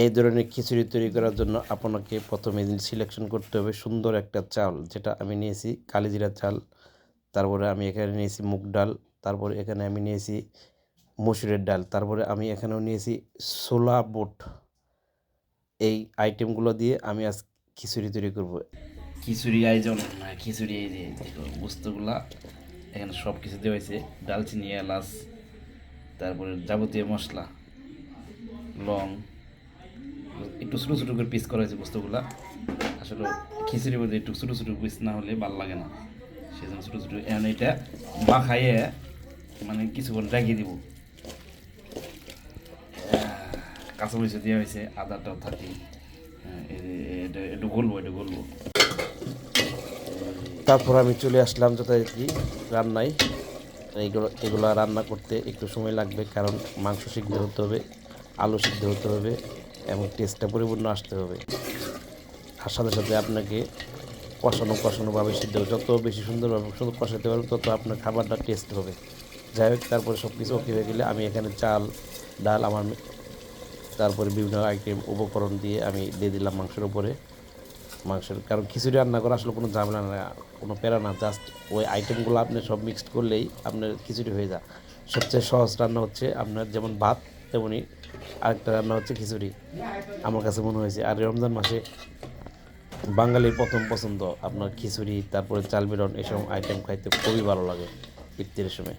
এই ধরনের খিচুড়ি তৈরি করার জন্য আপনাকে প্রথমে সিলেকশন করতে হবে সুন্দর একটা চাল, যেটা আমি নিয়েছি কালিজিরা চাল। তারপরে আমি এখানে নিয়েছি মুগ ডাল। তারপরে এখানে আমি নিয়েছি মসুরের ডাল। তারপরে আমি এখানেও নিয়েছি ছোলা বুট। এই আইটেমগুলো দিয়ে আমি আজ খিচুড়ি তৈরি করব। খিচুড়ি আয়োজন না, খিচুড়ি এই যে দেখো বস্তুগুলা এখানে সব কিছু দেওয়া হয়েছে, দালচিনি, এলাচ, তারপরে যাবতীয় মশলা, লং, একটু ছোটো ছোটো করে পিস করা হয়েছে বস্তুগুলা। আসলে খিচুড়ির মধ্যে একটু ছোটো ছোটো পিস না হলে ভালো লাগে না, সেই জন্য ছোটো ছোটো। এখন এটা মাখাইয়ে মানে কিছুক্ষণ রেখে দিব। কাঁচামরিচ দেওয়া হয়েছে, আদাটাও থাকে। এটা একটু গলবো, তারপর আমি চলে আসলাম যথারীতি রান্নায়। এগুলো রান্না করতে একটু সময় লাগবে, কারণ মাংস সিদ্ধ হতে হবে, আলু সিদ্ধ হতে হবে এবং টেস্টটা পরিপূর্ণ আসতে হবে। আর সাথে সাথে আপনাকে কষানোভাবে সিদ্ধ হবে। যত বেশি সুন্দরভাবে কষাতে পারবেন তত আপনার খাবারটা টেস্ট হবে। যাই হোক, তারপরে সব কিছু ওকে হয়ে গেলে আমি এখানে চাল, ডাল, তারপরে বিভিন্ন আইটেম উপকরণ দিয়ে আমি দিয়ে দিলাম মাংসের উপরে। কারণ খিচুড়ি রান্না করা আসলে কোনো ঝামেলা না, কোনো প্যারা না, জাস্ট ওই আইটেমগুলো আপনি সব মিক্সড করলেই আপনার খিচুড়ি হয়ে যায়। সবচেয়ে সহজ রান্না হচ্ছে আপনার যেমন ভাত, তেমনই আরেকটা রান্না হচ্ছে খিচুড়ি, আমার কাছে মনে হয়েছে। আর রমজান মাসে বাঙালির প্রথম পছন্দ আপনার খিচুড়ি, তারপরে চাল বেরন, এসব আইটেম খাইতে খুবই ভালো লাগে ইফতারের সময়।